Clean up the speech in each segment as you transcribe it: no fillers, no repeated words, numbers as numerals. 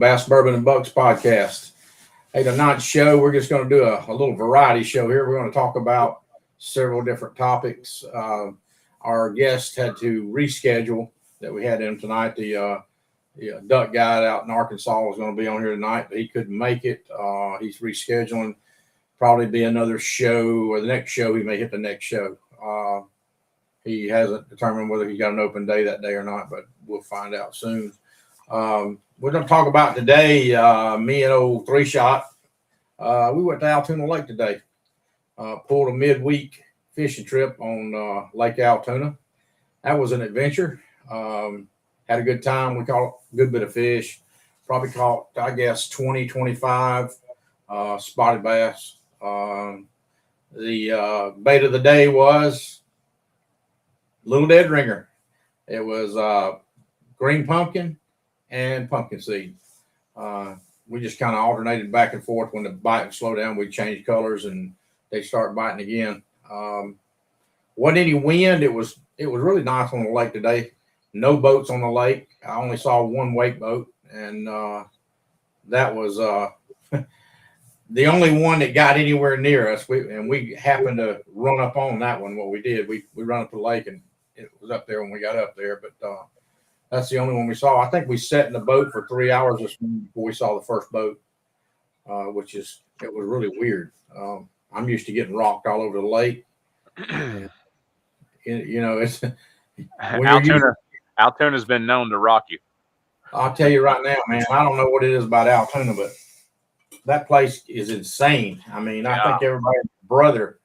Bass Bourbon and Bucks podcast. Hey, tonight's show, we're just going to do a little variety show here. We're going to talk about several different topics. Our guest had to reschedule that we had him tonight. The duck guide out in Arkansas was going to be on here tonight, but he couldn't make it. He's rescheduling. Probably be another show, or the next show, he may hit the next show. He hasn't determined whether he got an open day that day or not, but we'll find out soon. We're going to talk about today, me and old Three Shot. We went to Altoona Lake today. Pulled a midweek fishing trip on Lake Altoona. That was an adventure. Had a good time. We caught a good bit of fish. Probably caught, I guess, 20, 25 spotted bass. The bait of the day was little dead ringer. It was green pumpkin and pumpkin seed. We just kind of alternated back and forth. When the bite would slow down, we'd change colors and they'd start biting again. Wasn't any wind. It was really nice on the lake today. No boats on the lake. I only saw one wake boat, and that was the only one that got anywhere near us. We happened to run up on that one. What we did, we run up the lake, and it was up there when we got up there. But that's the only one we saw. I think we sat in the boat for 3 hours this morning before we saw the first boat, it was really weird. I'm used to getting rocked all over the lake. It's Altoona's been known to rock you. I'll tell you right now, man, I don't know what it is about Altoona, but that place is insane. I mean, I think everybody's brother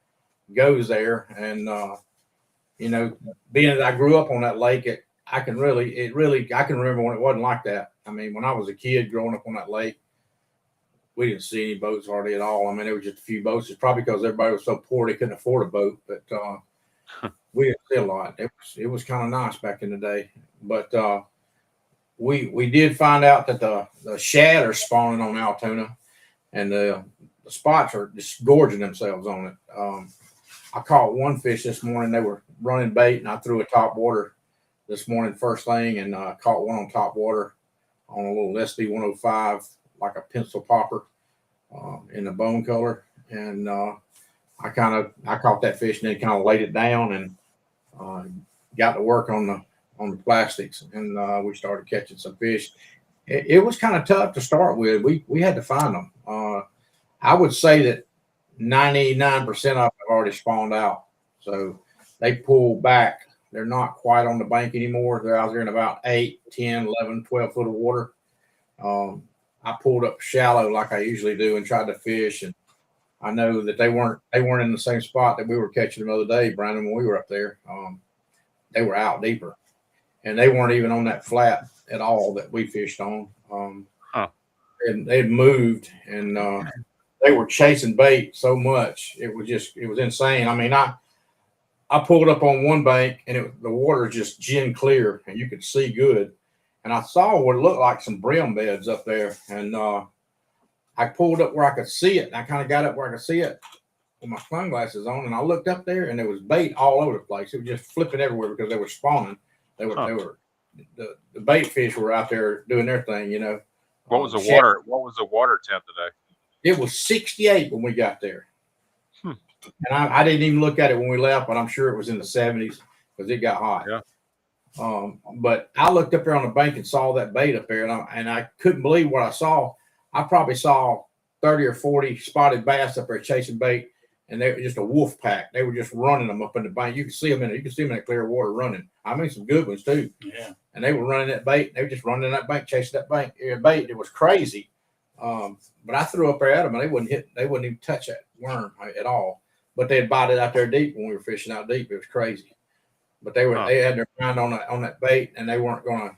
goes there, and being that I grew up on that lake, I can remember when it wasn't like that. I mean, when I was a kid growing up on that lake, we didn't see any boats hardly at all. I mean, there was just a few boats. It's probably because everybody was so poor they couldn't afford a boat, but we didn't see a lot. It was kind of nice back in the day. But we did find out that the shad are spawning on Altoona, and the spots are just gorging themselves on it. I caught one fish this morning. They were running bait, and I threw a top water this morning first thing, and caught one on top water on a little SB 105, like a pencil popper in the bone color. And I caught that fish and then kind of laid it down and got to work on the plastics, and we started catching some fish. It was kind of tough to start with. We had to find them. I would say that 99% of them have already spawned out. So they pulled back. They're not quite on the bank anymore. They're out there in about 8, 10, 11, 12 foot of water. I pulled up shallow like I usually do and tried to fish, and I know that they weren't in the same spot that we were catching them the other day, Brandon, when we were up there. They were out deeper, and they weren't even on that flat at all that we fished on. And they had moved, and they were chasing bait so much. It was insane. I mean, I pulled up on one bank, and the water just gin clear, and you could see good. And I saw what looked like some brim beds up there, and I pulled up where I could see it, and I kind of got up where I could see it with my sunglasses on, and I looked up there, and there was bait all over the place. It was just flipping everywhere because they were spawning. The bait fish were out there doing their thing, What was the water temp today? It was 68 when we got there. And I didn't even look at it when we left, but I'm sure it was in the 70s because it got hot. Yeah. But I looked up there on the bank and saw that bait up there, and I couldn't believe what I saw. I probably saw 30 or 40 spotted bass up there chasing bait, and they were just a wolf pack. They were just running them up in the bank. You could see them in that clear water running. I mean, some good ones too. Yeah. And they were running that bait. They were just running that bank, chasing that bait. It was crazy. But I threw up there at them, and they wouldn't even touch that worm at all. But they'd bite it out there deep when we were fishing out deep. It was crazy. But they had their mind on that bait, and they weren't gonna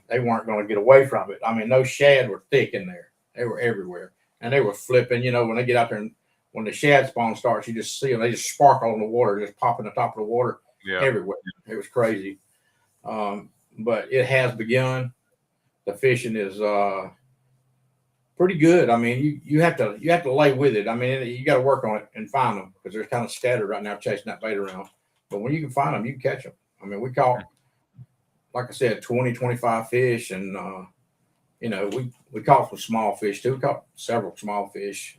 get away from it. I mean, those shad were thick in there. They were everywhere, and they were flipping. When they get out there, and when the shad spawn starts, you just see them. They just sparkle in the water, just popping the top of the water everywhere. It was crazy. But it has begun. The fishing is pretty good. I mean, you have to lay with it. I mean, you got to work on it and find them because they're kind of scattered right now chasing that bait around. But when you can find them, you can catch them. I mean, we caught, like I said, 20, 25 fish, and you know, we caught some small fish too. We caught several small fish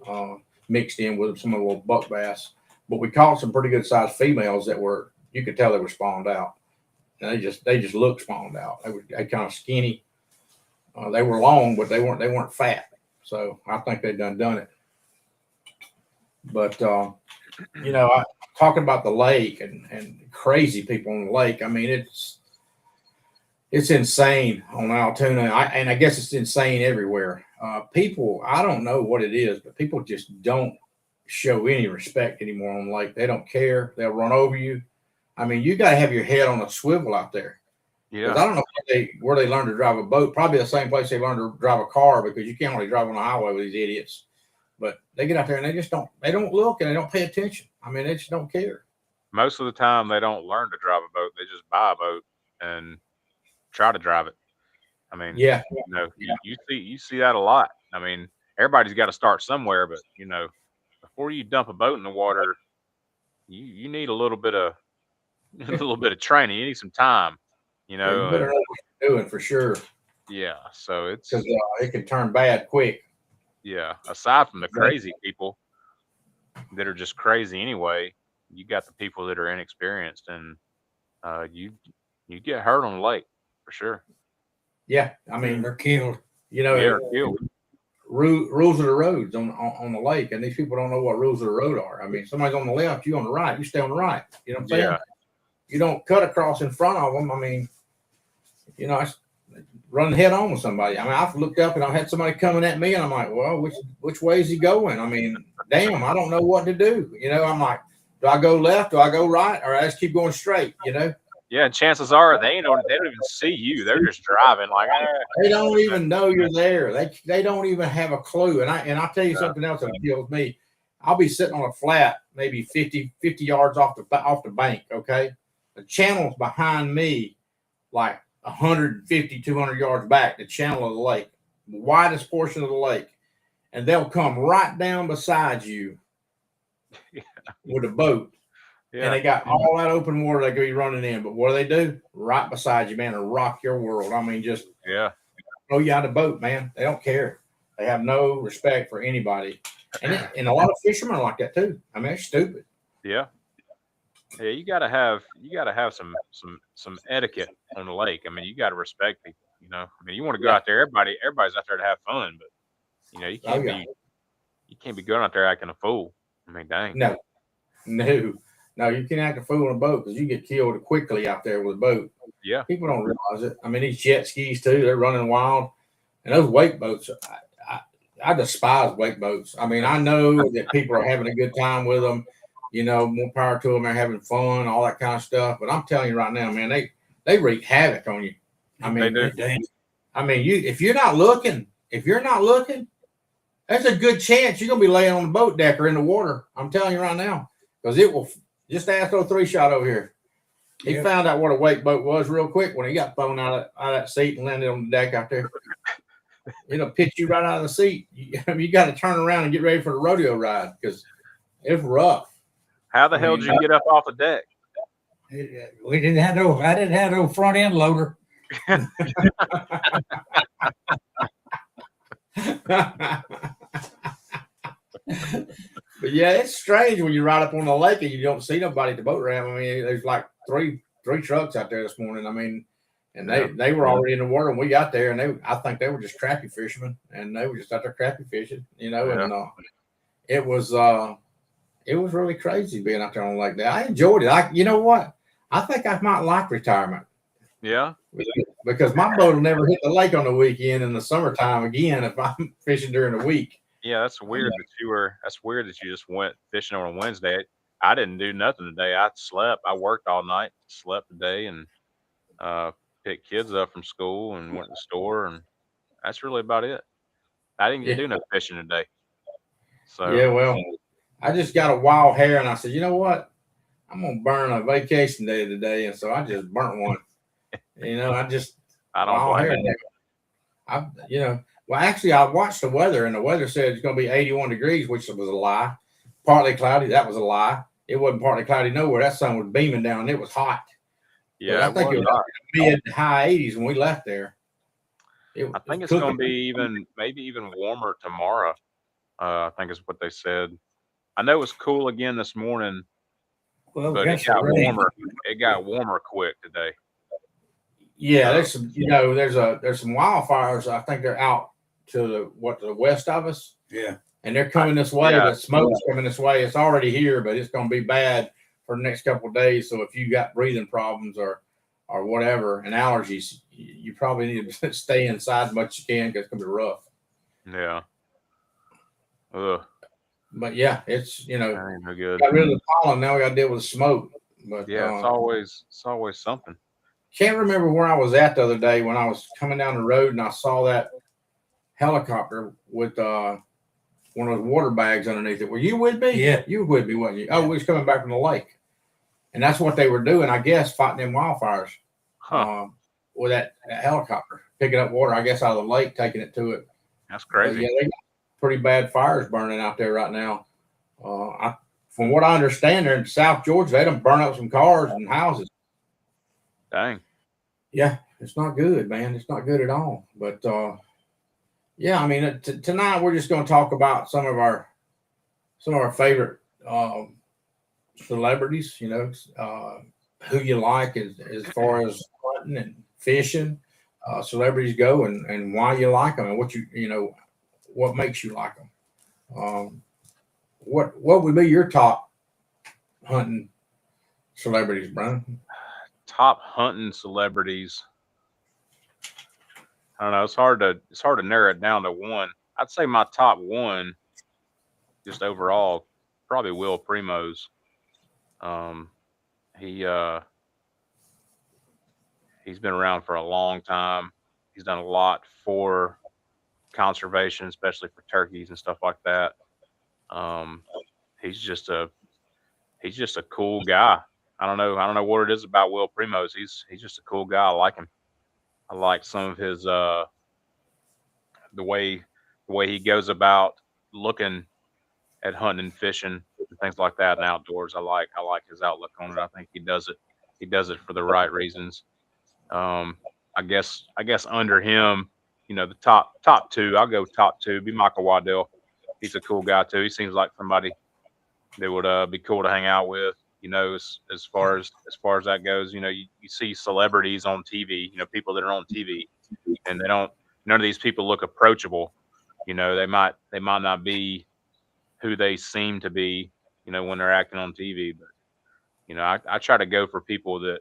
mixed in with some of the little buck bass, but we caught some pretty good sized females that were, you could tell they were spawned out. And they just looked spawned out. They kind of skinny. They were long, but they weren't fat. So I think they done it. But you know, talking about the lake and crazy people on the lake. I mean, it's insane on Altoona. And I guess it's insane everywhere. People, I don't know what it is, but people just don't show any respect anymore on the lake. They don't care. They'll run over you. I mean, you got to have your head on a swivel out there. Yeah. I don't know where they learned to drive a boat. Probably the same place they learned to drive a car, because you can't only drive on the highway with these idiots. But they get out there and they don't look and they don't pay attention. I mean, they just don't care. Most of the time, they don't learn to drive a boat. They just buy a boat and try to drive it. I mean, yeah, you know, you see that a lot. I mean, everybody's got to start somewhere, but you know, before you dump a boat in the water, you need a little bit of training. You need some time. You know, you better know what you're doing for sure. Yeah, so it's because it can turn bad quick. Yeah, aside from the crazy people that are just crazy anyway, you got the people that are inexperienced, and you get hurt on the lake for sure. Yeah, I mean they're killed. You know, they're killed. Rules of the roads on the lake, and these people don't know what rules of the road are. I mean, somebody's on the left, you on the right, you stay on the right. You know what I'm saying? Yeah. You don't cut across in front of them. I mean, you know, I run head on with somebody. I mean, I've looked up and I had somebody coming at me, and I'm like, well, which way is he going? I mean, damn, I don't know what to do. You know, I'm like, do I go left? Do I go right? Or I just keep going straight? You know? Yeah, and chances are they don't even see you. They're just driving like they don't even know you're there. They don't even have a clue. And I'll tell you something else that deals with me. I'll be sitting on a flat, maybe 50 yards off the bank. Okay, the channel's behind me, like 150, 200 yards back. The channel of the lake, the widest portion of the lake, and they'll come right down beside you with a boat. Yeah. And they got all that open water they could be running in. But what do? Right beside you, man, and rock your world. I mean, just throw you out of the boat, man. They don't care. They have no respect for anybody. And a lot of fishermen are like that too. I mean, it's stupid. Yeah. Yeah, you gotta have some etiquette on the lake. I mean, you gotta respect people, you know. I mean, you want to go out there, everybody's out there to have fun, but you know, you can't be going out there acting a fool. I mean, dang. No, you can't act a fool on a boat, because you get killed quickly out there with a boat. Yeah. People don't realize it. I mean, these jet skis too, they're running wild. And those wake boats, I despise wake boats. I mean, I know that people are having a good time with them, you know, more power to them. They're having fun, all that kind of stuff. But I'm telling you right now, man, they wreak havoc on you. I mean, if you're not looking, there's a good chance you're going to be laying on the boat deck or in the water. I'm telling you right now, because it will. Just ask old 3-Shot over here. He found out what a wake boat was real quick when he got thrown out of that seat and landed on the deck out there. It'll pitch you right out of the seat. You got to turn around and get ready for the rodeo ride, because it's rough. How the hell did you get up off the deck? I didn't have no front end loader. But yeah, it's strange when you ride up on the lake and you don't see nobody at the boat ramp. I mean, there's like three trucks out there this morning. I mean, and they were already in the water when we got there, and I think they were just crappie fishermen, and they were just out there crappie fishing, you know. And it was really crazy being out there on the lake. I enjoyed it. You know what? I think I might like retirement. Yeah, because my boat will never hit the lake on the weekend in the summertime again if I'm fishing during the week. Yeah, that's weird that's weird that you just went fishing on a Wednesday. I didn't do nothing today. I slept. I worked all night, slept today, and picked kids up from school and went to the store, and that's really about it. I didn't get to do no fishing today. So yeah, well, I just got a wild hair, and I said, you know what? I'm gonna burn a vacation day today, and so I just burnt one. You know, I don't blame you. Well, actually, I watched the weather, and the weather said it's going to be 81 degrees, which was a lie. Partly cloudy, that was a lie. It wasn't partly cloudy nowhere. That sun was beaming down, and it was hot. Yeah, I think it was mid-high 80s when we left there. I think it's cooking. going to be maybe even warmer tomorrow. I think is what they said. I know it was cool again this morning, Well, but it yes, it got rained. warmer. It got warmer quick today. Yeah, So, there's some, there's some wildfires. I think they're out to the west of us. Yeah. And they're coming this way. Yeah. The smoke's coming this way. It's already here, but it's going to be bad for the next couple of days. So if you got breathing problems or whatever and allergies, you probably need to stay inside as much as you can because it's going to be rough. yeah. Ugh, But yeah, it's that ain't no good. got rid of the pollen. Now we got to deal with the smoke. But Yeah, it's always something. can't remember where I was at the other day when I was coming down the road and I saw that helicopter with one of those water bags underneath it. Were you with me? Yeah. You were with me, wasn't you? Oh, we was coming back from the lake. And that's what they were doing, I guess, fighting them wildfires with that helicopter, picking up water, I guess, out of the lake, taking it to it. That's crazy. Yeah, they got pretty bad fires burning out there right now. From what I understand, they're in South Georgia. They done burn up some cars and houses. Dang. Yeah, it's not good, man. It's not good at all. But yeah, I mean, tonight we're just going to talk about some of our favorite celebrities. Who you like as far as hunting and fishing, celebrities go, and why you like them, and what makes you like them. What would be your top hunting celebrities, Brian? Top hunting celebrities. I don't know. It's hard to narrow it down to one. I'd say my top one, just overall, probably Will Primo's. He's been around for a long time. He's done a lot for conservation, especially for turkeys and stuff like that. He's just a cool guy. I don't know what it is about Will Primo's. He's just a cool guy. I like him. I like some of his the way he goes about looking at hunting and fishing and things like that and outdoors. I like his outlook on it. I think he does it for the right reasons. I guess under him, the top two, I'll go top two, be Michael Waddell. He's a cool guy too. He seems like somebody that would be cool to hang out with. As far as that goes, you see celebrities on TV, people that are on TV, and none of these people look approachable. They might not be who they seem to be, when they're acting on TV. But, I try to go for people that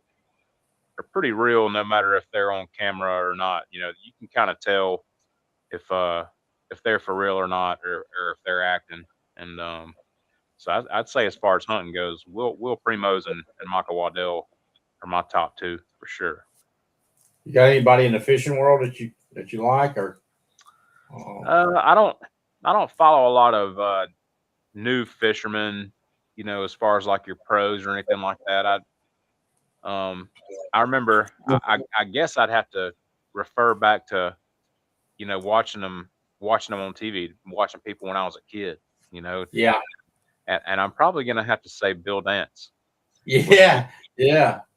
are pretty real, no matter if they're on camera or not. You can kind of tell if they're for real or not, or if they're acting. And so I'd say, as far as hunting goes, Will Primo's and Michael Waddell are my top two for sure. You got anybody in the fishing world that you like, or? I don't follow a lot of new fishermen, as far as like your pros or anything like that. I remember, I guess I'd have to refer back to, watching them on TV, watching people when I was a kid, Yeah. And I'm probably going to have to say Bill Dance. Yeah.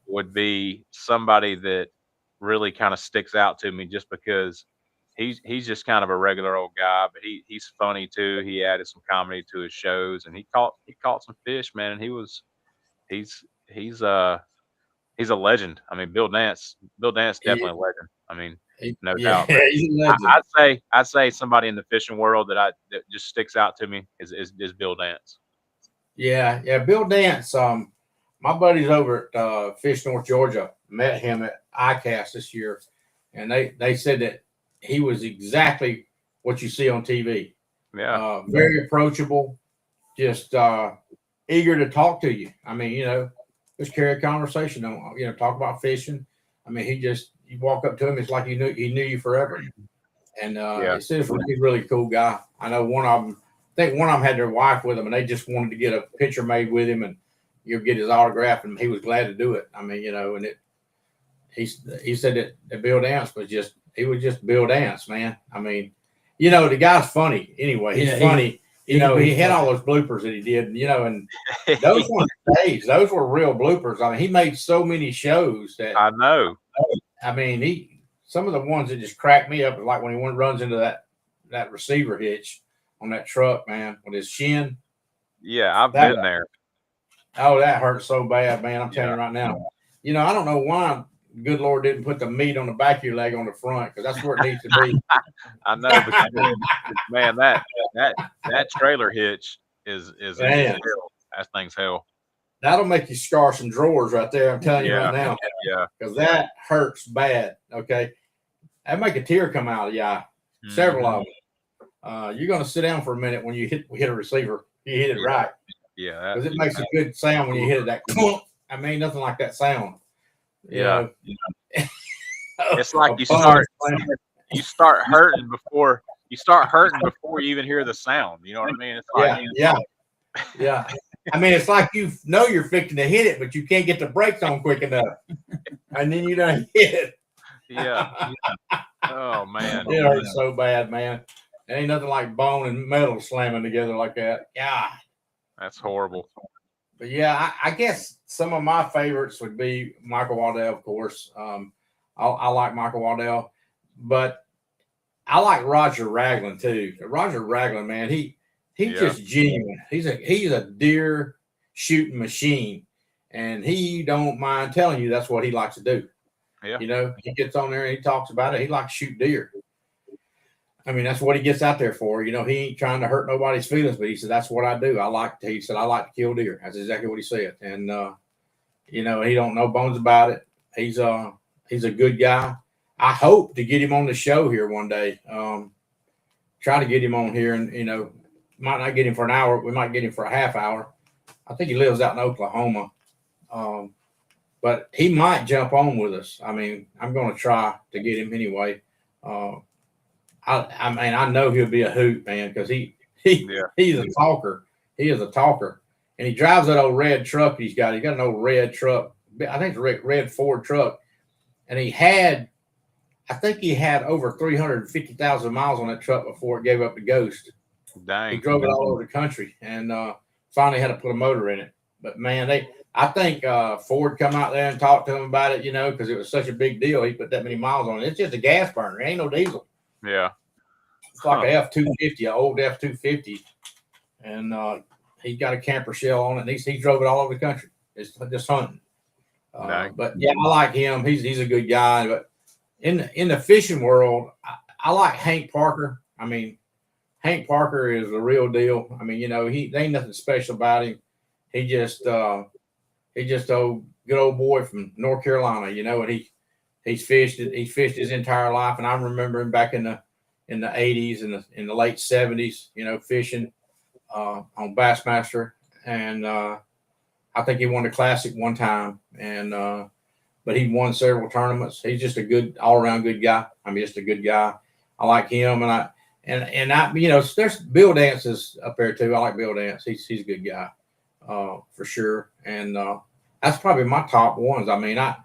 Would be somebody that really kind of sticks out to me, just because he's just kind of a regular old guy, but he's funny too. He added some comedy to his shows, and he caught some fish, man. And he's a legend. I mean, Bill Dance definitely a legend. I mean, no doubt. He's a legend. I'd say somebody in the fishing world that just sticks out to me is Bill Dance. Yeah. Bill Dance. My buddies over at Fish North Georgia met him at ICAST this year, and they said that he was exactly what you see on TV. Yeah. Very approachable, just eager to talk to you. I mean, just carry a conversation. Talk about fishing. I mean, you walk up to him, it's like he knew you forever. And it says he's a really cool guy. I know one of them had their wife with him, and they just wanted to get a picture made with him and get his autograph, and he was glad to do it. I mean, and he said that Bill Dance was just Bill Dance, man. I mean, the guy's funny anyway. He's funny. He had all those bloopers that he did, and those weren't staged. Those were real bloopers. I mean, he made so many shows that I know. I mean, some of the ones that just crack me up, like when he runs into that receiver hitch on that truck, man, with his shin. Yeah, I've been there. Oh, that hurts so bad, man. I'm telling Yeah. you right now. You know, I don't know why good Lord didn't put the meat on the back of your leg on the front, because that's where it needs to be. I know, but man, that trailer hitch is Man. hell. That thing's hell. That'll make you scar some drawers right there. I'm telling you Yeah. right now. Yeah. Because that hurts bad. Okay. That make a tear come out of your eye. Several of them. You're going to sit down for a minute when you hit a receiver. You hit it right. Yeah. Because it makes a good sound when you hit it. That clunk. I mean, nothing like that sound. Yeah. It's like you start hurting before you even hear the sound. You know what I mean? It's like, yeah. I mean, it's like you know you're fixing to hit it, but you can't get the brakes on quick enough, and then you don't hit it. Yeah. Oh man, it hurts so bad, man. There ain't nothing like bone and metal slamming together like that. Yeah, that's horrible. But yeah, I guess some of my favorites would be Michael Waddell, of course. I like Michael Waddell, but I like Roger Ragland too. Roger Ragland, man, he's just genuine. He's a deer shooting machine, and he don't mind telling you that's what he likes to do. Yeah. You know, he gets on there and he talks about it. He likes to shoot deer. I mean, that's what he gets out there for. You know, he ain't trying to hurt nobody's feelings, but he said, that's what I do. He said, I like to kill deer. That's exactly what he said. And, you know, he don't know bones about it. He's a good guy. I hope to get him on the show here one day. Try to get him on here, and, you know, might not get him for an hour. We might get him for a half hour. I think he lives out in Oklahoma. But he might jump on with us. I mean, I'm going to try to get him anyway. I mean, I know he'll be a hoot, man, because he's a talker. He is a talker, and he drives that old red truck he's got. He's got an old red truck. I think it's a red Ford truck, and I think he had over 350,000 miles on that truck before it gave up the ghost. Dang. He drove it all over the country, and finally had to put a motor in it. But man, I think Ford come out there and talked to him about it, you know, because it was such a big deal. He put that many miles on it. It's just a gas burner. It ain't no diesel. Yeah. It's like a F-250, an old F-250. And he got a camper shell on it, and he drove it all over the country. It's just hunting. But yeah, I like him. He's a good guy. But in the fishing world, I like Hank Parker. I mean, Hank Parker is the real deal. I mean, you know, there ain't nothing special about him. He just a good old boy from North Carolina, you know, and he's fished his entire life. And I remember him back in the 80s and in the late 70s, you know, fishing on Bassmaster. And I think he won the Classic one time, and but he won several tournaments. He's just a good all-around good guy. I mean, just a good guy. I like him, and I you know, there's Bill Dance is up there too. I like Bill Dance. He's a good guy for sure. And that's probably my top ones. I mean, I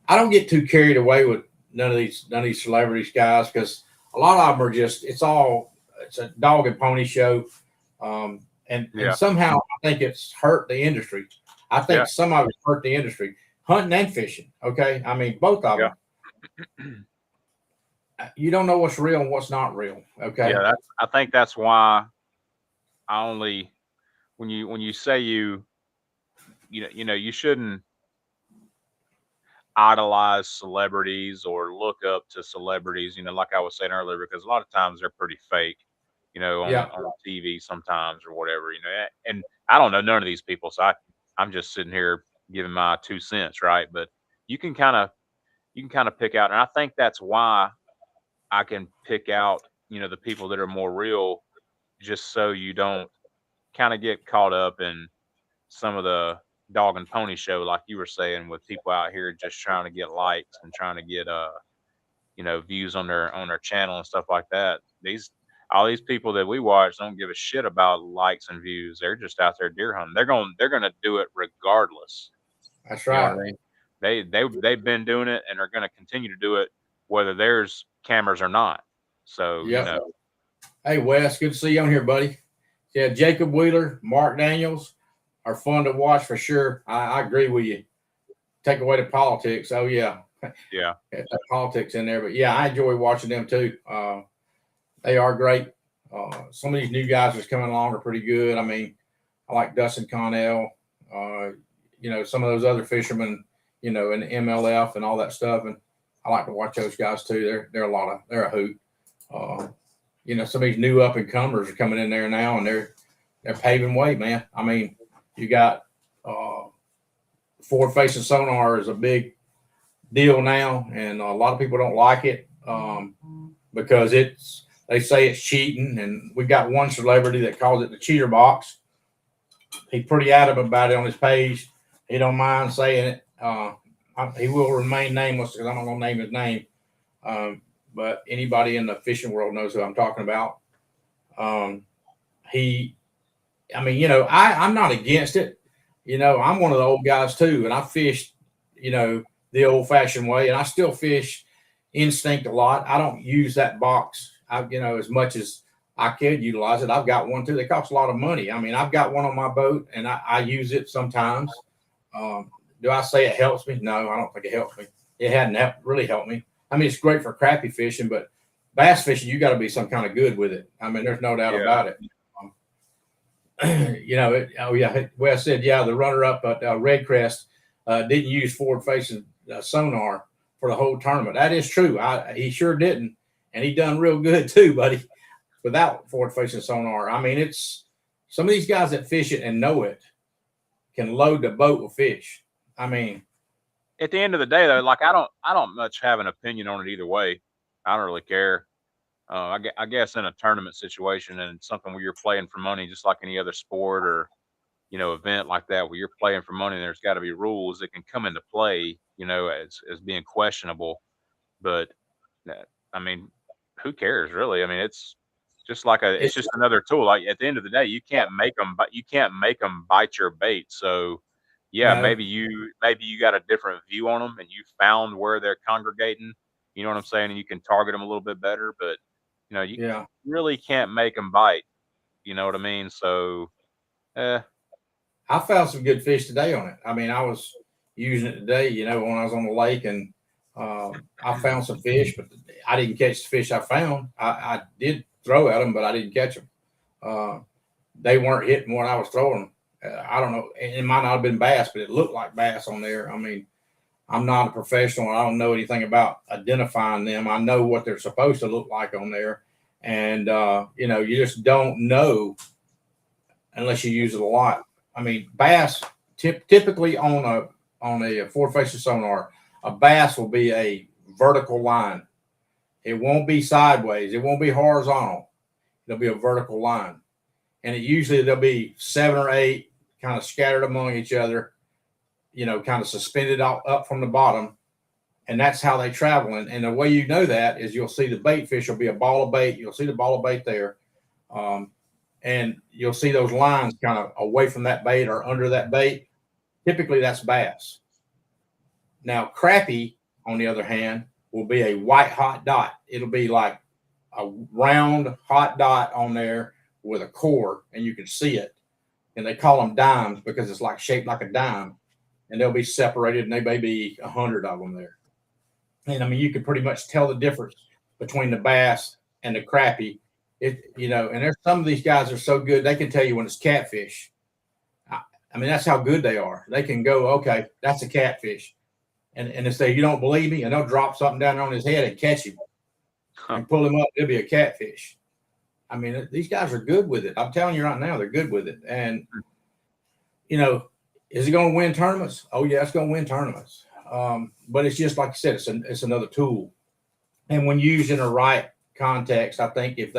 don't get too carried away with none of these celebrities guys, because a lot of them are just it's a dog and pony show. And somehow I think it's hurt the industry. I think some of it's hurt the industry, hunting and fishing. Okay. I mean, both of them. You don't know what's real and what's not real. Okay. Yeah. I think that's why when you say you shouldn't idolize celebrities or look up to celebrities, you know, like I was saying earlier, because a lot of times they're pretty fake, you know, on TV sometimes or whatever, you know, and I don't know none of these people. So I'm just sitting here giving my 2 cents. Right. But you can kind of pick out. And I think that's why I can pick out, you know, the people that are more real, just so you don't kind of get caught up in some of the dog and pony show, like you were saying, with people out here just trying to get likes and trying to get you know, views on their channel and stuff like that. All these people that we watch don't give a shit about likes and views. They're just out there deer hunting. They're gonna do it regardless. That's right. You know what I mean? They've been doing it and are gonna continue to do it whether there's cameras or not. So you know. Hey Wes, good to see you on here, buddy. Yeah, Jacob Wheeler, Mark Daniels are fun to watch for sure. I agree with you. Take away the politics. Oh yeah, Yeah. politics in there. But yeah, I enjoy watching them too. They are great. Some of these new guys that's coming along are pretty good. I mean, I like Dustin Connell. Some of those other fishermen, in the MLF and all that stuff, and I like to watch those guys too. They're a hoot. Some of these new up and comers are coming in there now, and they're paving way, man. I mean, you got forward facing sonar is a big deal now, and a lot of people don't like it because they say it's cheating, and we got one celebrity that calls it the cheater box. He's pretty adamant about it on his page. He don't mind saying it. He will remain nameless because I'm not going to name his name. But anybody in the fishing world knows who I'm talking about. I'm not against it. I'm one of the old guys too, and I fished, the old fashioned way, and I still fish instinct a lot. I don't use that box, as much as I could utilize it. I've got one too. They cost a lot of money. I mean, I've got one on my boat, and I use it sometimes. Do I say it helps me? No, I don't think it helps me. It hadn't really helped me. I mean, it's great for crappie fishing, but bass fishing, you got to be some kind of good with it. I mean, there's no doubt about it. Wes said, the runner-up at Red Crest didn't use forward-facing sonar for the whole tournament. That is true. He sure didn't, and he done real good too, buddy, without forward-facing sonar. I mean, it's some of these guys that fish it and know it can load the boat with fish. I mean, at the end of the day, though, like I don't much have an opinion on it either way. I don't really care. I guess in a tournament situation and something where you're playing for money, just like any other sport or event like that, where you're playing for money, there's got to be rules that can come into play, as being questionable. But I mean, who cares really? I mean, it's just like it's just another tool. Like at the end of the day, you can't make them bite your bait. So yeah, No. maybe you got a different view on them and you found where they're congregating. You know what I'm saying? And you can target them a little bit better, but you really can't make them bite. You know what I mean? So, I found some good fish today on it. I mean, I was using it today, when I was on the lake, and I found some fish, but I didn't catch the fish I found. I did throw at them, but I didn't catch them. They weren't hitting what I was throwing. I don't know. It might not have been bass, but it looked like bass on there. I mean, I'm not a professional. I don't know anything about identifying them. I know what they're supposed to look like on there. And, you just don't know unless you use it a lot. I mean, bass typically on a forward-facing sonar, a bass will be a vertical line. It won't be sideways. It won't be horizontal. It'll be a vertical line. And there'll be 7 or 8 kind of scattered among each other, kind of suspended up from the bottom. And that's how they travel. And the way you know that is you'll see the bait fish will be a ball of bait. You'll see the ball of bait there. And you'll see those lines kind of away from that bait or under that bait. Typically, that's bass. Now, crappie, on the other hand, will be a white hot dot. It'll be like a round hot dot on there with a core, and you can see it. And they call them dimes because it's like shaped like a dime. And they'll be separated, and they may be 100 of them there. And I mean, you can pretty much tell the difference between the bass and the crappie. And there's some of these guys are so good, they can tell you when it's catfish. I mean, that's how good they are. They can go, okay, that's a catfish. And they say, you don't believe me? And they'll drop something down on his head and catch him and pull him up. It'll be a catfish. I mean, these guys are good with it. I'm telling you right now, they're good with it. And, is it going to win tournaments? Oh, yeah, it's going to win tournaments. But it's just like I said, it's another tool. And when used in the right context, I think if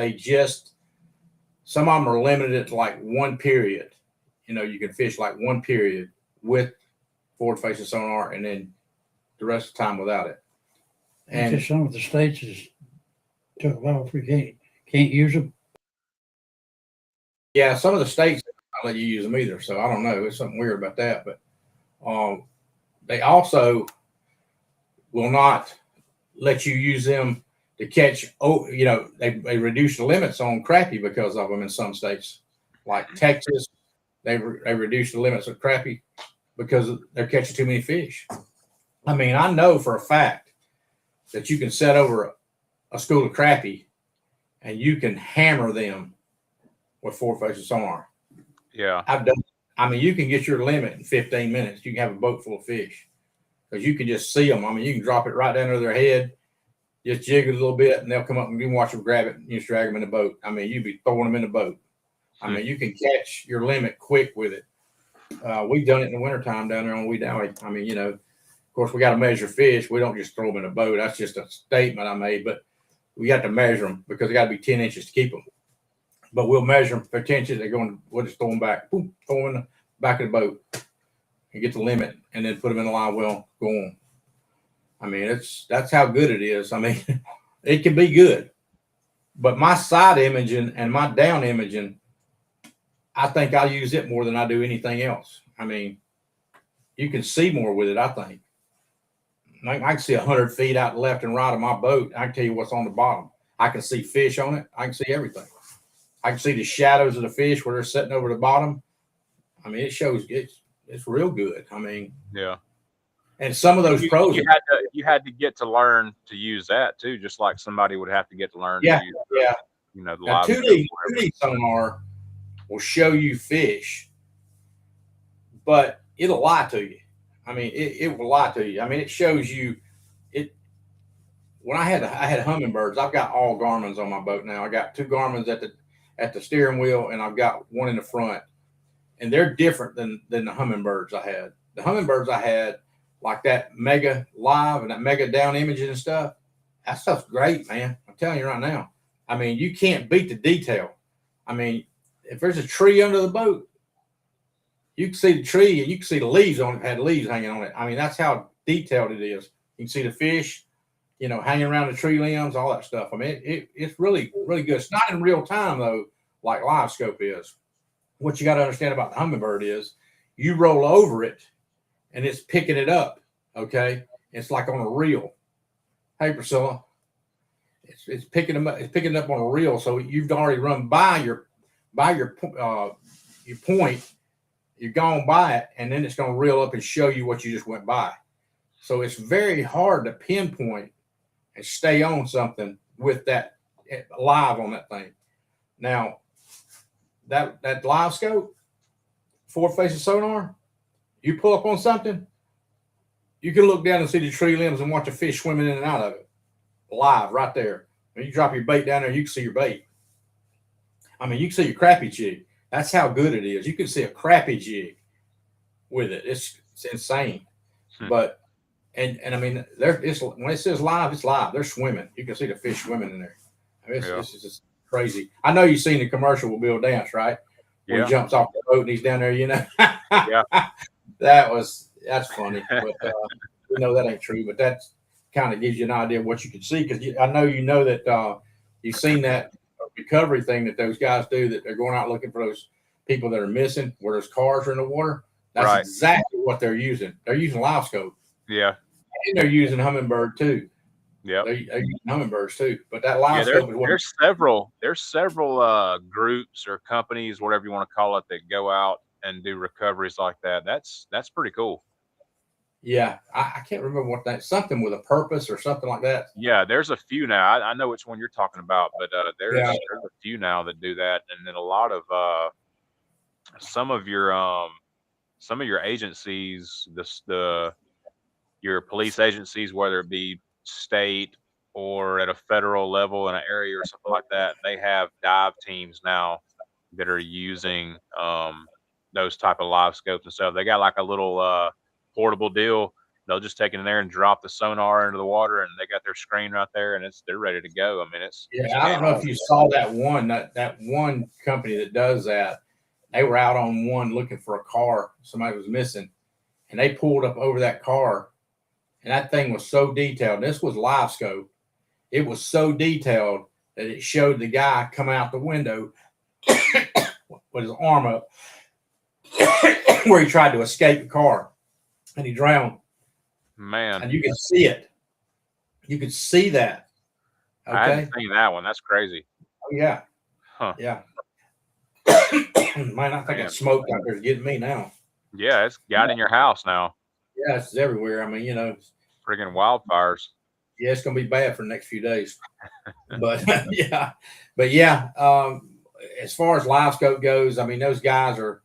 some of them are limited to like one period, you can fish like one period with forward-facing sonar and then the rest of the time without it. And some of the states is took off. We can't use them. Yeah, some of the states don't let you use them either. So I don't know. There's something weird about that. But they also will not let you use them to catch. They reduce the limits on crappie because of them in some states, like Texas. They reduce the limits of crappie because they're catching too many fish. I mean, I know for a fact that you can set over a school of crappie and you can hammer them with 4-faces sonar. Yeah. I've done. I mean, you can get your limit in 15 minutes. You can have a boat full of fish because you can just see them. I mean, you can drop it right down to their head, just jig it a little bit, and they'll come up and you can watch them grab it and you just drag them in the boat. I mean, you'd be throwing them in the boat. I mean, you can catch your limit quick with it. We've done it in the wintertime down there on Wee Downy. I mean, of course, we got to measure fish. We don't just throw them in a boat. That's just a statement I made, but we got to measure them because they got to be 10 inches to keep them. But we'll measure them for 10 inches. They're going. We'll just throw them back. Boom, throw them in the back of the boat and get the limit, and then put them in the live well. Go on. I mean, that's how good it is. I mean, it can be good, but my side imaging and my down imaging, I think I use it more than I do anything else. I mean, you can see more with it. I think I can see 100 feet out left and right of my boat. I can tell you what's on the bottom. I can see fish on it. I can see everything. I can see the shadows of the fish where they're sitting over the bottom. I mean, it shows it's real good. I mean, yeah. And some of those pros, you had to get to learn to use that too, just like somebody would have to get to learn. Yeah, to use, yeah. The now, live 2D sonar will show you fish, but it'll lie to you. I mean, it will lie to you. I mean, it shows you it. When I had hummingbirds, I've got all Garmin's on my boat now. I got 2 Garmin's at the steering wheel, and I've got one in the front, and they're different than the hummingbirds I had. The hummingbirds I had, like that mega live and that mega down imaging and stuff, that stuff's great, man. I'm telling you right now. I mean, you can't beat the detail. I mean, if there's a tree under the boat, you can see the tree and you can see the leaves on it, had leaves hanging on it. I mean, that's how detailed it is. You can see the fish, hanging around the tree limbs, all that stuff. I mean, it's really, really good. It's not in real time, though, like live scope is. What you got to understand about the hummingbird is you roll over it and it's picking it up, okay? It's like on a reel. Hey, Priscilla. It's picking them up. It's picking it up on a reel, so you've already run by your point. You've gone by it, and then it's going to reel up and show you what you just went by. So it's very hard to pinpoint and stay on something with that live on that thing. Now, that live scope, 4-faces sonar, you pull up on something, you can look down and see the tree limbs and watch a fish swimming in and out of it. Live right there. When you drop your bait down there, you can see your bait. I mean, you can see your crappie jig. That's how good it is. You can see a crappie jig with it. It's insane. But and I mean, when it says live, it's live. They're swimming. You can see the fish swimming in there. I mean, it's just crazy. I know you've seen the commercial with Bill Dance, right? Where he jumps off the boat and he's down there. Yeah. That's funny. But we know that ain't true. But that's kind of gives you an idea of what you can see, because I know that you've seen that recovery thing that those guys do, that they're going out looking for those people that are missing where those cars are in the water. That's exactly what they're using. They're using live scope. Yeah. And they're using hummingbird too. Yeah. They're using hummingbirds too. But that live scope is what there's several groups or companies, whatever you want to call it, that go out and do recoveries like that. That's pretty cool. Yeah, I can't remember what that, something with a purpose or something like that. Yeah, there's a few now. I know which one you're talking about, but there's a few now that do that, and then a lot of some of your agencies, your police agencies, whether it be state or at a federal level in an area or something like that, they have dive teams now that are using those type of live scopes and stuff. They got like a little portable deal. They'll just take it in there and drop the sonar into the water, and they got their screen right there, and they're ready to go. I mean, I don't know if you saw that one company that does that. They were out on one looking for a car somebody was missing, and they pulled up over that car, and that thing was so detailed. This was live scope. It was so detailed that it showed the guy come out the window with his arm up where he tried to escape the car, and he drowned. Man. And you can see it. You could see that. Okay? I hadn't seen that one. That's crazy. Oh, yeah. Huh. Yeah. Man, I think that smoke out there is getting me now. Yeah, it's got in your house now. Yeah, it's everywhere. I mean, friggin' wildfires. Yeah, it's gonna be bad for the next few days. But yeah. As far as live scope goes, I mean, those guys are,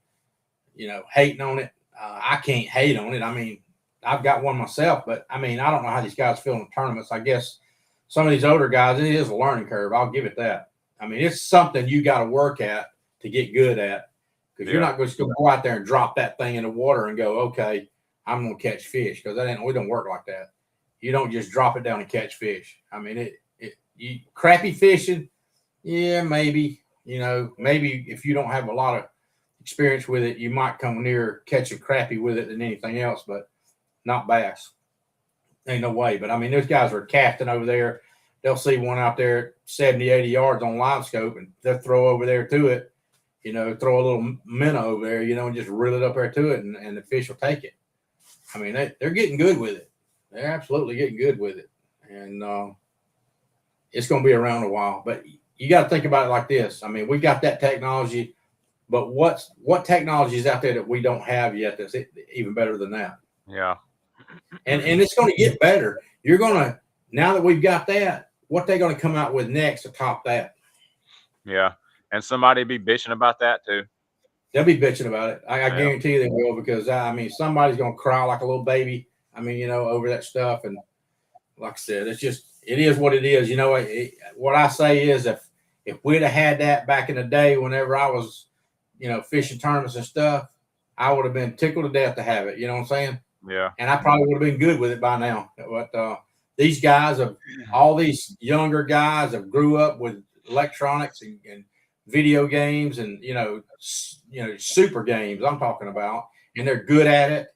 hating on it. I can't hate on it. I mean, I've got one myself, but I mean, I don't know how these guys feel in tournaments. I guess some of these older guys, it is a learning curve. I'll give it that. I mean, it's something you got to work at to get good at, because you're not just going to go out there and drop that thing in the water and go, okay, I'm going to catch fish, because we don't work like that. You don't just drop it down and catch fish. I mean, crappie fishing, yeah, maybe, maybe if you don't have a lot of experience with it, you might come near catching crappie with it than anything else, but not bass. Ain't no way. But I mean, those guys are casting over there. They'll see one out there 70, 80 yards on live scope, and they'll throw over there to it, throw a little minnow over there, and just reel it up there to it, and the fish will take it. I mean, they're getting good with it. They're absolutely getting good with it. And it's going to be around a while. But you got to think about it like this. I mean, we've got that technology, but what technology is out there that we don't have yet that's even better than that? Yeah. And it's going to get better. You're going to, now that we've got that, what they're going to come out with next to top that. Yeah. And somebody be bitching about that too. They'll be bitching about it. I guarantee you they will, because I mean, somebody's going to cry like a little baby. I mean, over that stuff. And like I said, it is what it is. What I say is, if we'd have had that back in the day, whenever I was, fishing tournaments and stuff, I would have been tickled to death to have it. You know what I'm saying? Yeah. And I probably would have been good with it by now. But these guys all these younger guys have grew up with electronics and video games and, super games I'm talking about, and they're good at it.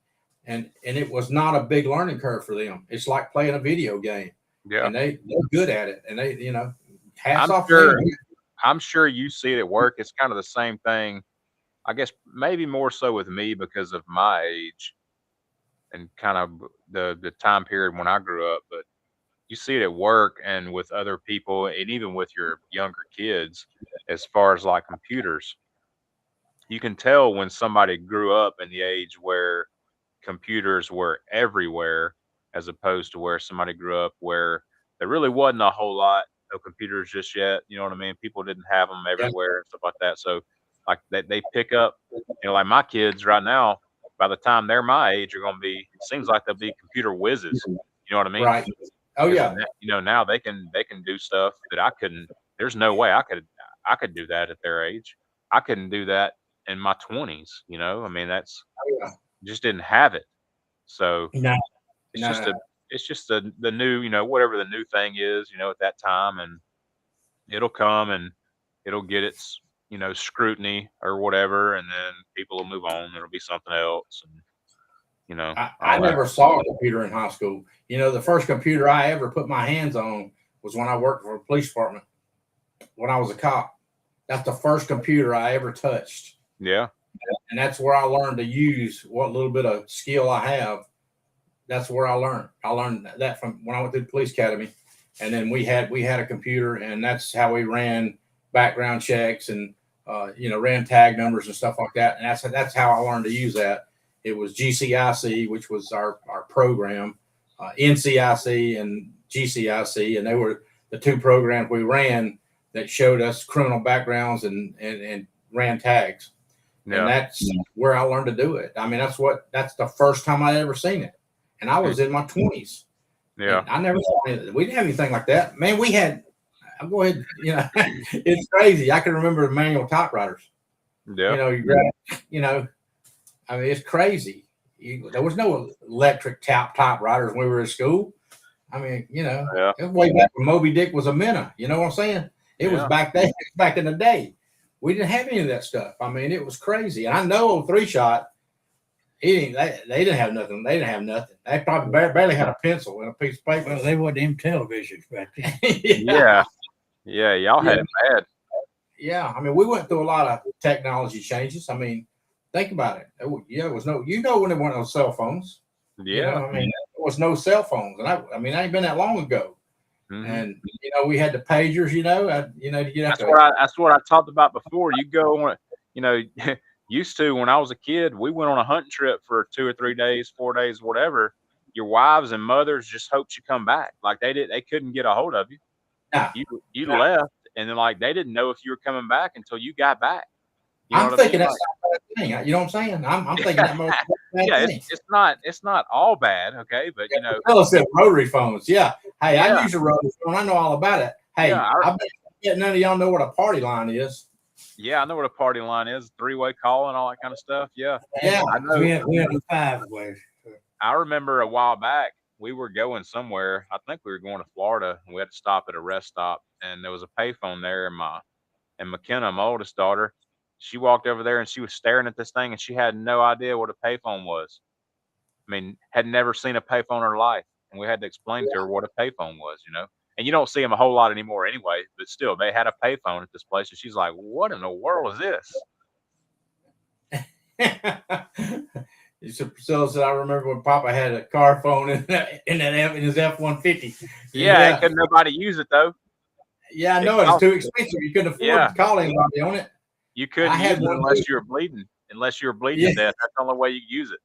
And it was not a big learning curve for them. It's like playing a video game. Yeah. And they're good at it. And they, hats off to them. I'm sure you see it at work. It's kind of the same thing. I guess maybe more so with me because of my age and kind of the time period when I grew up. But you see it at work and with other people, and even with your younger kids, as far as like computers. You can tell when somebody grew up in the age where computers were everywhere, as opposed to where somebody grew up where there really wasn't a whole lot of computers just yet. You know what I mean? People didn't have them everywhere and stuff like that. So like they pick up, like my kids right now, by the time they're my age, are going to be, it seems like they'll be computer whizzes. You know what I mean? Right. Oh yeah. Now they can do stuff that I couldn't. There's no way I could do that at their age. I couldn't do that in my 20s. I mean, just didn't have it. So it's just the new, whatever the new thing is, at that time, and it'll come and it'll get its, scrutiny or whatever, and then people will move on. It'll be something else. And, I never saw a computer in high school. The first computer I ever put my hands on was when I worked for a police department when I was a cop. That's the first computer I ever touched. Yeah. And that's where I learned to use what little bit of skill I have. That's where I learned. I learned that from when I went to the police academy. And then we had a computer, and that's how we ran background checks and ran tag numbers and stuff like that. And that's how I learned to use that. It was GCIC, which was our program, NCIC and GCIC, and they were the two programs we ran that showed us criminal backgrounds and ran tags. Yeah. And that's where I learned to do it. I mean, that's the first time I ever seen it. And I was in my 20s. Yeah. And I never saw anything. We didn't have anything like that. Man, we had, I'll go ahead, it's crazy. I can remember the manual typewriters. Yeah. I mean, it's crazy. There was no electric typewriters when we were in school. I mean, it was way back when Moby Dick was a minnow. You know what I'm saying? It was back then, back in the day. We didn't have any of that stuff. I mean, it was crazy. And I know on 3-Shot, they didn't have nothing. They didn't have nothing. They probably barely had a pencil and a piece of paper. Well, they wasn't even televisions back then. Yeah, y'all had it bad. Yeah, I mean, we went through a lot of technology changes. I mean, think about it. There was no, when there weren't no cell phones. Yeah. I mean, there was no cell phones. And I mean, that ain't been that long ago. Mm-hmm. And, we had the pagers, to get that's what I talked about before. You go on, used to when I was a kid, we went on a hunting trip for 2 or 3 days, 4 days, whatever. your wives and mothers just hoped you come back. Like they couldn't get a hold of you. Yeah. You left, and then like they didn't know if you were coming back until you got back. You know I'm what I thinking mean? that's not a bad thing. You know what I'm saying? I'm thinking that most bad Yeah, thing. it's not all bad, okay, but you know, Fellas said rotary phones. Yeah. Hey, I yeah, use a rotary phone. I know all about it. Hey, yeah, I bet none of y'all know what a party line is. yeah, I know what a party line is, three-way call and all that kind of stuff. Yeah, Yeah. I know. We had a 5-way. I remember a while back we were going somewhere. I think we were going to Florida, and we had to stop at a rest stop, and there was a payphone there, and McKenna, my oldest daughter, she walked over there and she was staring at this thing, and she had no idea what a payphone was. I mean, had never seen a payphone in her life, and we had to explain to her what a payphone was, you know. And you don't see them a whole lot anymore, anyway. But still, they had a payphone at this place, and she's like, "What in the world is this?" Priscilla said, I remember when Papa had a car phone in his F-150. Yeah, couldn't nobody use it though. Yeah, I know it's too expensive. You couldn't afford to call anybody on it. You couldn't use it unless you were bleeding. Unless you were bleeding to death, that's the only way you could use it.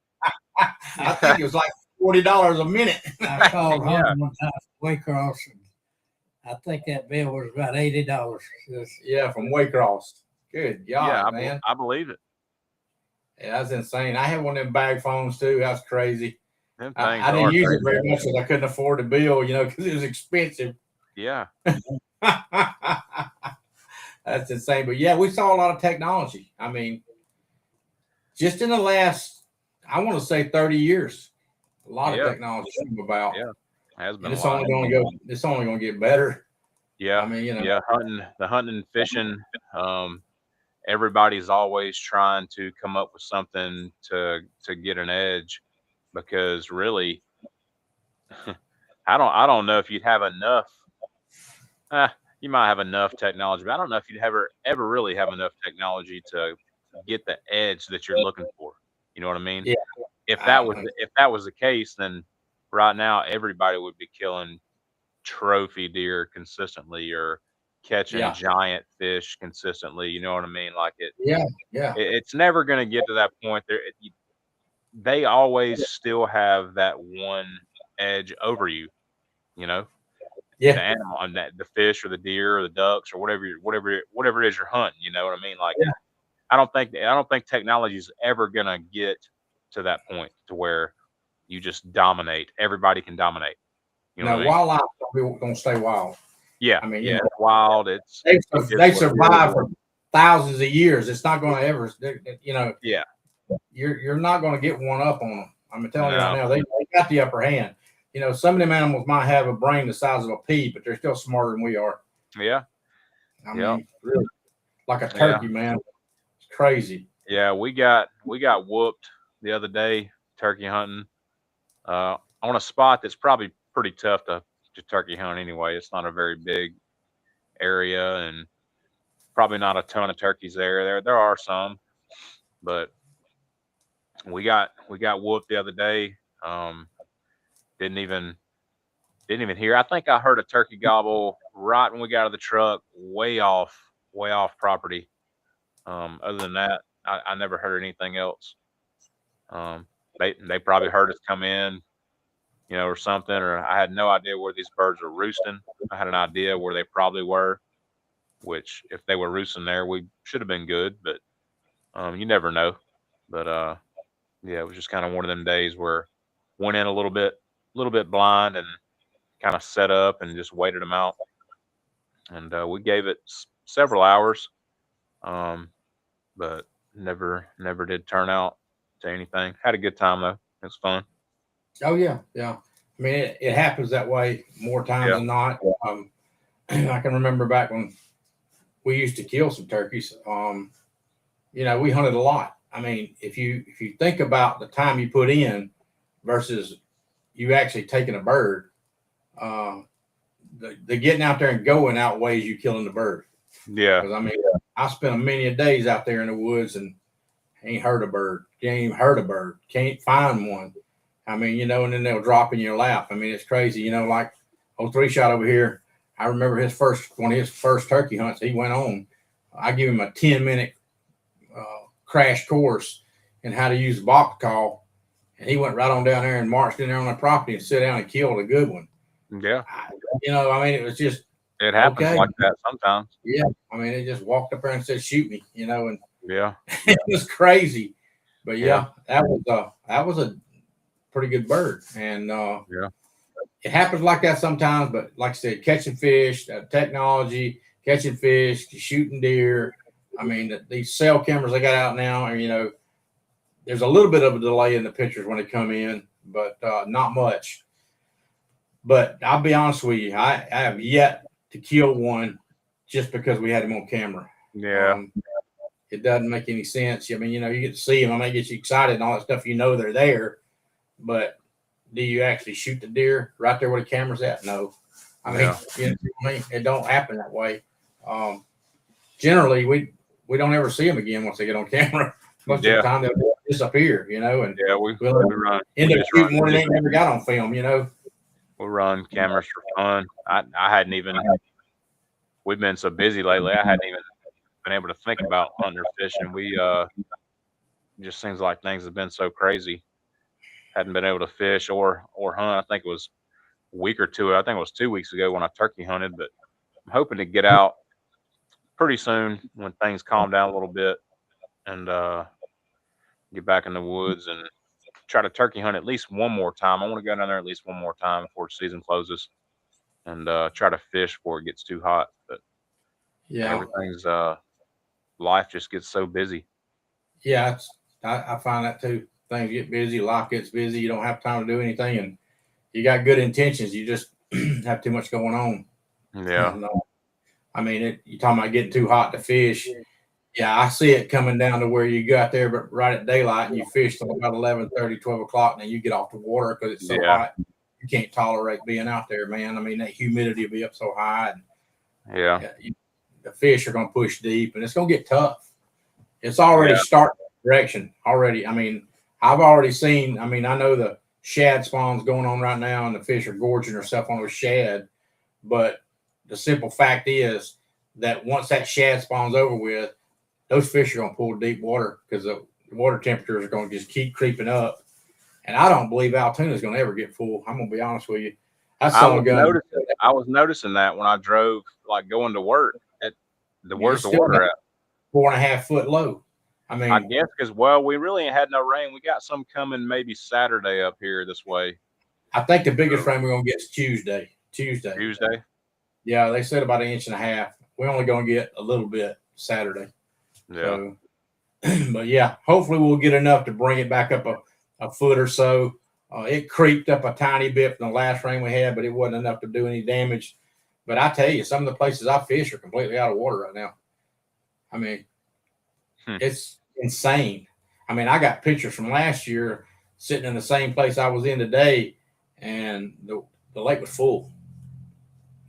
I think it was like $40 a minute. I called home one time from Waycross, and I think that bill was about $80. Yeah, from Waycross. Good God, man. I believe it. Yeah, that's insane. I had one of them bag phones too. That's crazy. I didn't use it very much because I couldn't afford the bill, you know, because it was expensive. Yeah. That's insane. But yeah, we saw a lot of technology. I mean, just in the last, I want to say 30 years, a lot of technology came about. Yeah. Has been. And it's only going to get better. Yeah. I mean, you know, hunting and fishing. Everybody's always trying to come up with something to get an edge, because really, I don't know if you'd have enough. You might have enough technology, but I don't know if you'd ever really have enough technology to get the edge that you're looking for. You know what I mean? Yeah. If that was the case, then right now everybody would be killing trophy deer consistently, or catching giant fish consistently. You know what I mean? Like it's never going to get to that point. They always still have that one edge over you. You know. Yeah. The animal, on that, the fish or the deer or the ducks or whatever it is you're hunting. You know what I mean? Like, I don't think technology is ever gonna get to that point to where you just dominate. Everybody can dominate. You know what I mean? Wildlife gonna stay wild. Yeah, I mean, it's wild. They survive for thousands of years. It's not going to ever, you know. Yeah, you're not going to get one up on them. I'm telling you right now, they got the upper hand. You know, some of them animals might have a brain the size of a pea, but they're still smarter than we are. Yeah. I mean, really, like a turkey, man. It's crazy. Yeah, we got whooped the other day turkey hunting on a spot that's probably pretty tough to turkey hunt anyway. It's not a very big area, and probably not a ton of turkeys there. There are some, but we got whooped the other day. Didn't even hear. I think I heard a turkey gobble right when we got out of the truck, way off property. Other than that, I never heard anything else. They probably heard us come in, you know, or something, or I had no idea where these birds were roosting. I had an idea where they probably were, which if they were roosting there, we should have been good, but you never know. But yeah, it was just kind of one of them days where went in a little bit blind and kind of set up and just waited them out. And we gave it several hours, but never did turn out to anything. Had a good time though. It was fun. Oh yeah. I mean, it happens that way more times than not. I can remember back when we used to kill some turkeys. You know, we hunted a lot. I mean, if you think about the time you put in versus you actually taking a bird, the getting out there and going outweighs you killing the bird. Yeah. Because I mean, I spent many a days out there in the woods and ain't heard a bird. Can't even heard a bird. Can't find one. I mean, you know, and then they'll drop in your lap. I mean, it's crazy. You know, like old 3-Shot over here. I remember one of his first turkey hunts. He went on. I give him a 10-minute crash course in how to use a box call, and he went right on down there and marched in there on the property and sit down and killed a good one. Yeah. I mean, it was just It happens okay. like that sometimes. Yeah, I mean, they just walked up there and said, "Shoot me," and Yeah. it was crazy. But Yeah. that was a pretty good bird, and Yeah. it happens like that sometimes. But like I said, catching fish, technology, catching fish, shooting deer. I mean, these cell cameras they got out now, and there's a little bit of a delay in the pictures when they come in, but not much. But I'll be honest with you, I have yet to kill one just because we had him on camera. Yeah. It doesn't make any sense. I mean, you get to see them. I may get you excited and all that stuff. They're there, but do you actually shoot the deer right there where the camera's at? No. I mean, it don't happen that way. Generally, we don't ever see them again once they get on camera. Most of the time they'll disappear, and we'll run. End up shooting one that ain't never got on film, We'll run cameras for fun. I hadn't even. We've been so busy lately. I hadn't even been able to think about hunting or fishing. We just seems like things have been so crazy. Hadn't been able to fish or hunt. I think it was a week or two. I think it was 2 weeks ago when I turkey hunted. But I'm hoping to get out pretty soon when things calm down a little bit and get back in the woods and try to turkey hunt at least one more time. I want to go down there at least one more time before the season closes and try to fish before it gets too hot. But everything's life just gets so busy. Yeah, I find that too. Things get busy, life gets busy. You don't have time to do anything, and you got good intentions. You just have too much going on. Yeah. And, I mean, you're talking about getting too hot to fish. Yeah, I see it coming down to where you got there, but right at daylight, and you fish till about 11:30, 12 o'clock, and then you get off the water because it's so hot. You can't tolerate being out there, man. I mean, that humidity will be up so high. And, the fish are going to push deep, and it's going to get tough. It's already starting that direction already. I mean, I've already seen. I mean, I know the shad spawn's going on right now, and the fish are gorging themselves on those shad. But the simple fact is that once that shad spawn's over with, those fish are going to pull deep water because the water temperatures are going to just keep creeping up. And I don't believe Altoona is going to ever get full. I'm going to be honest with you. I was noticing that when I drove, like going to work. Where's the water at? 4.5 foot low. I mean, I guess because we really ain't had no rain. We got some coming maybe Saturday up here this way. I think the biggest rain we're going to get is Tuesday. Tuesday. Yeah, they said about 1.5 inches. We're only going to get a little bit Saturday. Yeah. So, but yeah, hopefully we'll get enough to bring it back up a foot or so. It creeped up a tiny bit from the last rain we had, but it wasn't enough to do any damage. But I tell you, some of the places I fish are completely out of water right now. I mean, it's insane. I mean, I got pictures from last year sitting in the same place I was in today, and the lake was full.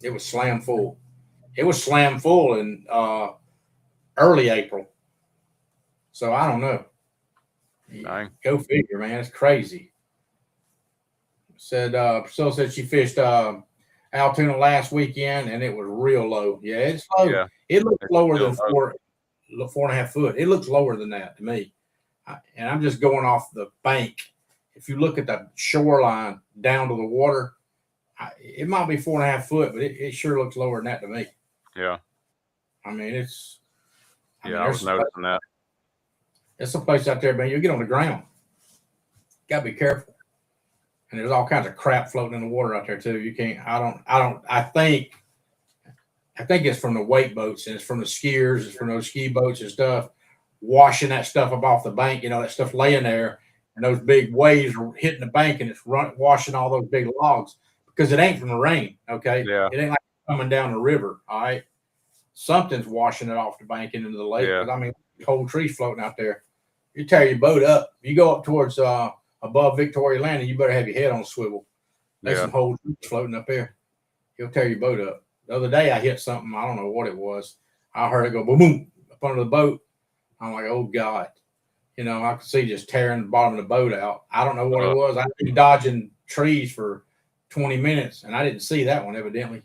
It was slam full. It was slam full in early April. So I don't know. Dang. Go figure, man. It's crazy. Priscilla said she fished Altoona last weekend, and it was real low. Yeah, it's low. Yeah. It looks lower than 4.5 foot. It looks lower than that to me. And I'm just going off the bank. If you look at the shoreline down to the water, it might be 4.5 foot, but it sure looks lower than that to me. Yeah. I mean, I was noticing that. There's some place out there, man. You get on the ground. Gotta be careful. And there's all kinds of crap floating in the water out there too. You can't. I think it's from the wake boats and it's from the skiers. It's from those ski boats and stuff, washing that stuff up off the bank. That stuff laying there, and those big waves are hitting the bank and it's washing all those big logs because it ain't from the rain. Okay. Yeah. It ain't like coming down the river. All right. Something's washing it off the bank and into the lake. Yeah. I mean, whole trees floating out there. You tear your boat up. You go up towards above Victoria Landing, you better have your head on a swivel. There's some whole trees floating up there. You'll tear your boat up. The other day I hit something. I don't know what it was. I heard it go boom, boom up under the boat. I'm like, oh God. I could see just tearing the bottom of the boat out. I don't know what it was. I'd been dodging trees for 20 minutes, and I didn't see that one evidently.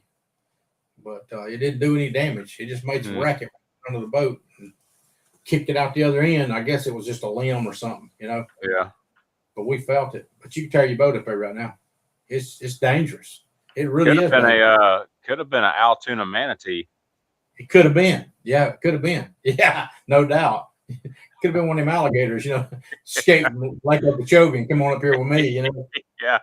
But it didn't do any damage. It just made some racket under the boat and kicked it out the other end. I guess it was just a limb or something, Yeah. but we felt it. But you can tear your boat up there right now. It's dangerous. It really Could is. have been could have been an Altoona manatee. It could have been. Yeah, it could have been. Yeah, no doubt. Could have been one of them alligators, escape like Okeechobee and come on up here with me, Yeah,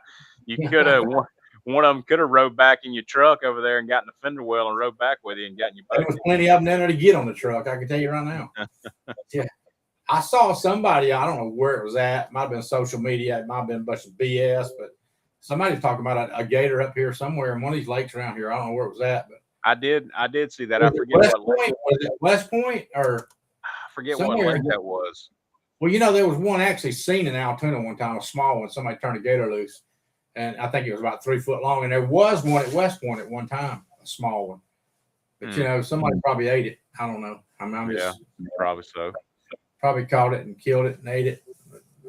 you could have one of them could have rode back in your truck over there and got in the fender well and rode back with you and got in your boat. There was plenty of them down there to get on the truck. I can tell you right now. Yeah, I saw somebody. I don't know where it was at. It might have been social media. It might have been a bunch of BS, but somebody was talking about a gator up here somewhere in one of these lakes around here. I don't know where it was at, but I did see that. I forget what lake. Was it West Point or I forget what somewhere? lake that was. Well, there was one actually seen in Altoona one time, a small one. Somebody turned a gator loose, and I think it was about 3 foot long. And there was one at West Point at one time, a small one. But somebody probably ate it. I don't know. I'm just probably so. Probably caught it and killed it and ate it.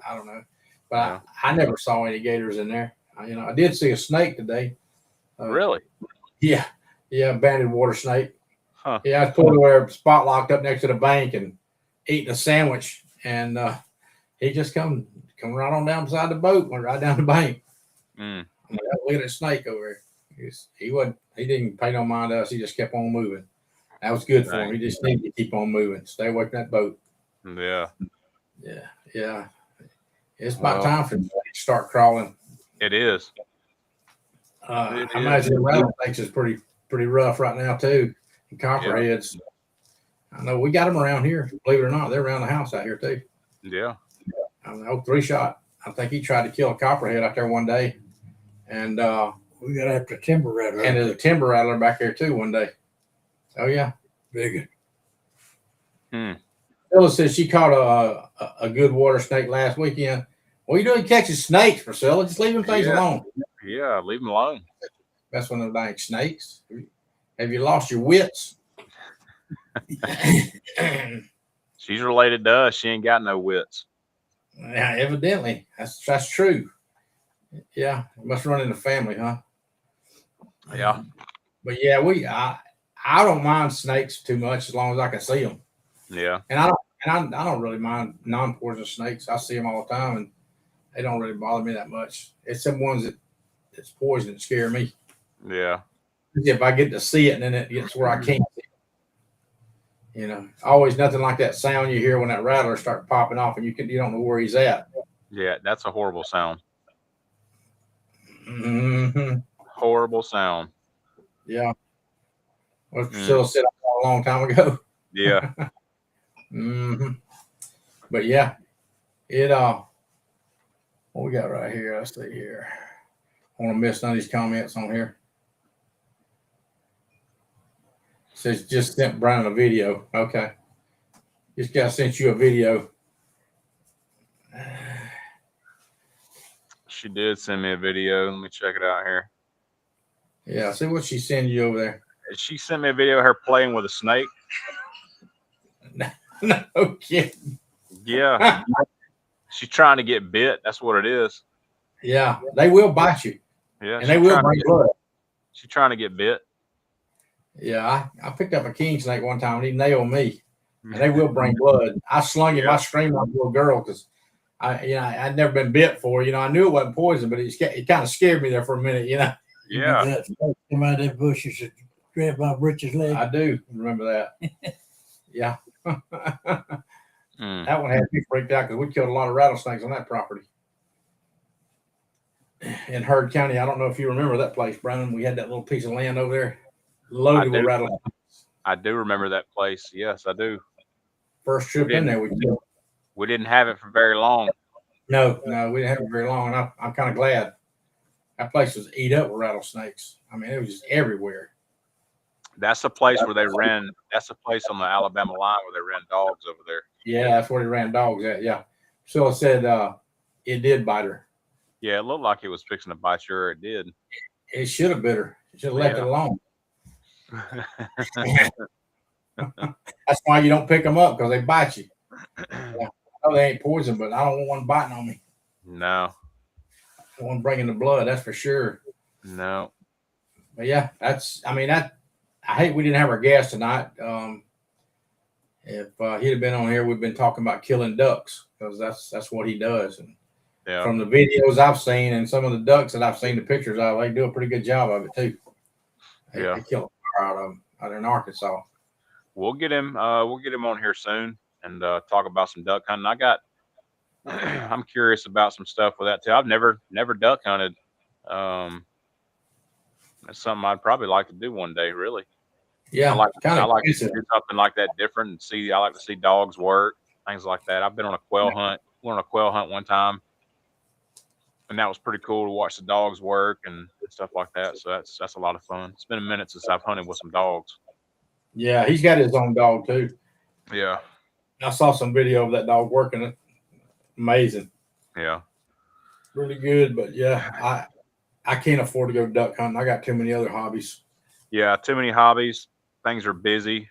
I don't know. But I never saw any gators in there. I did see a snake today. Really? Yeah. Yeah, banded water snake. Huh. Yeah, I was pulled over, spot locked up next to the bank and eating a sandwich. And he just come right on down beside the boat, went right down the bank. I'm like, look at that snake over there. He didn't pay no mind to us. He just kept on moving. That was good for him. He just needed to keep on moving. Stay away from that boat. Yeah. Yeah. Yeah. It's about time for him to start crawling. It is. I imagine the rattlesnakes is pretty rough right now too. And copperheads. I know we got them around here. Believe it or not, they're around the house out here too. Yeah. I know 3-shot. I think he tried to kill a copperhead out there one day, and we got after timber rattler. And there's a timber rattler back there too one day. Oh yeah, big. Priscilla says she caught a good water snake last weekend. What are you doing catching snakes, Priscilla? Just leave them things alone. Yeah, leave them alone. That's one of the dang snakes. Have you lost your wits? She's related to us. She ain't got no wits. Yeah, evidently. That's true. Yeah, it must run in the family, huh? Yeah. But yeah, I don't mind snakes too much as long as I can see them. Yeah. And I don't really mind non-poisonous snakes. I see them all the time, and they don't really bother me that much. It's some ones that's poison that scare me. Yeah. If I get to see it, and then it gets where I can't see it. Always nothing like that sound you hear when that rattler starts popping off, and you don't know where he's at. Yeah, that's a horrible sound. Mm-hmm. Horrible sound. Yeah. What Priscilla said a long time ago. Yeah. But yeah, what we got right here? Let's see here. I want to miss none of these comments on here. It says just sent Brian a video. Okay. This guy sent you a video. She did send me a video. Let me check it out here. Yeah, see what she sent you over there. She sent me a video of her playing with a snake. No kidding. Yeah. She's trying to get bit. That's what it is. Yeah, they will bite you. Yeah. And they will bring blood. She's trying to get bit. Yeah, I picked up a king snake one time and he nailed me. And they will bring blood. I slung him. I screamed like a little girl because I'd never been bit before. I knew it wasn't poison, but it kind of scared me there for a minute. Yeah. Come out of that bushes and grab my britches leg. I do remember that. Yeah. That one had me freaked out because we killed a lot of rattlesnakes on that property in Heard County. I don't know if you remember that place, Brandon. We had that little piece of land over there loaded with rattlesnakes. I do remember that place. Yes, I do. First trip in there, we didn't have it for very long. No, we didn't have it very long, and I'm kind of glad. That place was eat up with rattlesnakes. I mean, it was just everywhere. That's the place where they ran. That's the place on the Alabama line where they ran dogs over there. Yeah, that's where they ran dogs at. Yeah. So it said it did bite her. Yeah, it looked like it was fixing to bite her. It did. It should have bit her. It should have left it alone. That's why you don't pick them up, because they bite you. Yeah. I know they ain't poison, but I don't want one biting on me. No. I don't want bringing the blood, that's for sure. No. But yeah, I hate we didn't have our guest tonight. If he'd have been on here, we've been talking about killing ducks, because that's what he does. And Yeah. From the videos I've seen and some of the ducks that I've seen the pictures of, they do a pretty good job of it too. They kill a fire out of them out there in Arkansas. We'll get him on here soon and talk about some duck hunting. I'm curious about some stuff with that too. I've never duck hunted. That's something I'd probably like to do one day, really. Yeah, I like to crazy. do something like that different and see. I like to see dogs work, things like that. I've been on a quail hunt. Went on a quail hunt one time, and that was pretty cool to watch the dogs work and stuff like that. So that's a lot of fun. It's been a minute since I've hunted with some dogs. Yeah, he's got his own dog too. Yeah, I saw some video of that dog working it. Amazing. Yeah. Really good, but yeah, I can't afford to go duck hunting. I got too many other hobbies. Yeah, too many hobbies. Things are busy.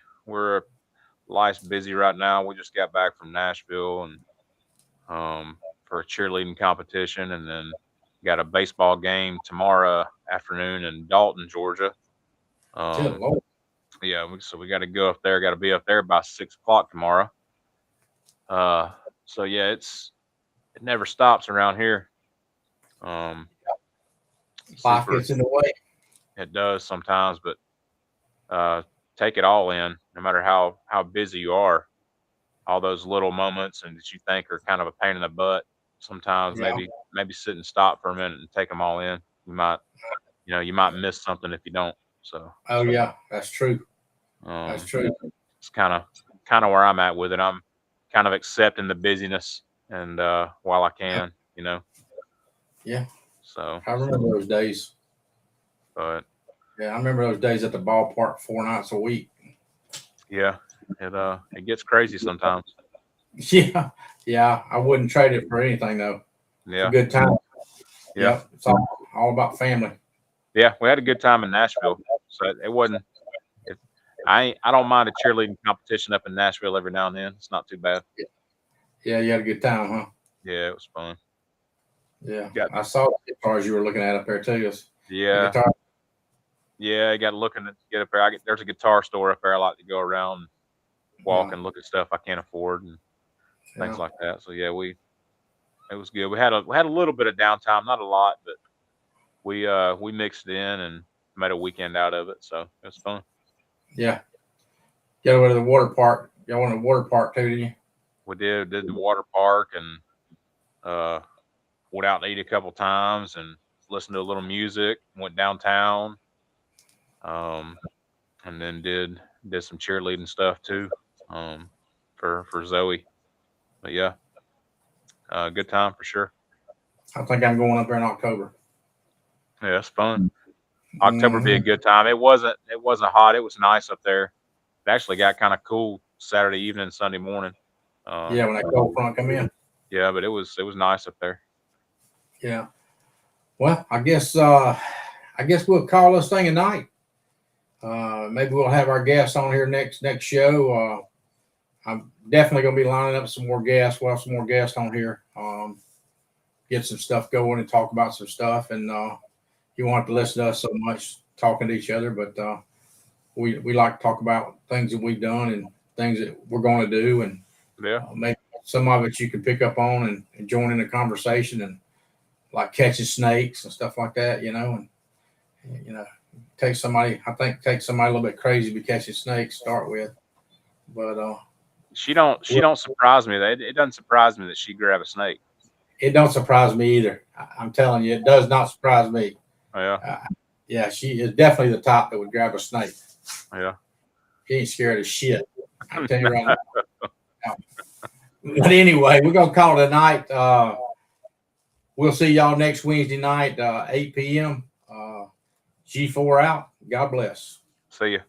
Life's busy right now. We just got back from Nashville and for a cheerleading competition, and then got a baseball game tomorrow afternoon in Dalton, Georgia. Good Lord. Yeah, so we got to go up there. Got to be up there by 6 o'clock tomorrow. So yeah, it never stops around here. Life gets in the way. It does sometimes, but take it all in, no matter how busy you are. All those little moments and that you think are kind of a pain in the butt. Sometimes maybe sit and stop for a minute and take them all in. You might miss something if you don't. So. Yeah, that's true. That's true. It's kind of where I'm at with it. I'm kind of accepting the busyness and while I can, Yeah. So I remember those days. But yeah, I remember those days at the ballpark 4 nights a week. Yeah, it gets crazy sometimes. Yeah, I wouldn't trade it for anything though. Yeah, it's a good time. Yeah, yep. It's all about family. Yeah, we had a good time in Nashville, so it wasn't. I don't mind a cheerleading competition up in Nashville every now and then. It's not too bad. Yeah, you had a good time, huh? Yeah, it was fun. Yeah, I saw the guitars you were looking at up there too. Yeah, I got looking to get up there. There's a guitar store up there. I like to go around, and walk, and look at stuff I can't afford and things like that. So yeah, it was good. We had a little bit of downtime, not a lot, but we mixed it in and made a weekend out of it. So it was fun. Yeah, got over to the water park. Y'all went to the water park too, didn't you? We did the water park and went out and ate a couple times and listened to a little music. Went downtown, and then did some cheerleading stuff too, for Zoe. But yeah, good time for sure. I think I'm going up there in October. Yeah, it's fun. October would be a good time. It wasn't hot. It was nice up there. It actually got kind of cool Saturday evening, Sunday morning. Yeah, when that cold front come in. Yeah, but it was nice up there. Yeah. Well, I guess we'll call this thing a night. Maybe we'll have our guests on here next show. I'm definitely going to be lining up some more guests. We'll have some more guests on here. Get some stuff going and talk about some stuff. And you won't have to listen to us so much talking to each other, but we like to talk about things that we've done and things that we're going to do. And maybe some of it you can pick up on and join in the conversation, and like catching snakes and stuff like that, and takes somebody a little bit crazy to be catching snakes to start with. But she don't surprise me. It doesn't surprise me that she grab a snake. It don't surprise me either. I'm telling you, it does not surprise me. Oh, yeah. Yeah, she is definitely the top that would grab a snake. Yeah. She ain't scared of shit. I'm telling you right now. But anyway, we're gonna call it a night. We'll see y'all next Wednesday night, 8 p.m. G4 out. God bless. See ya.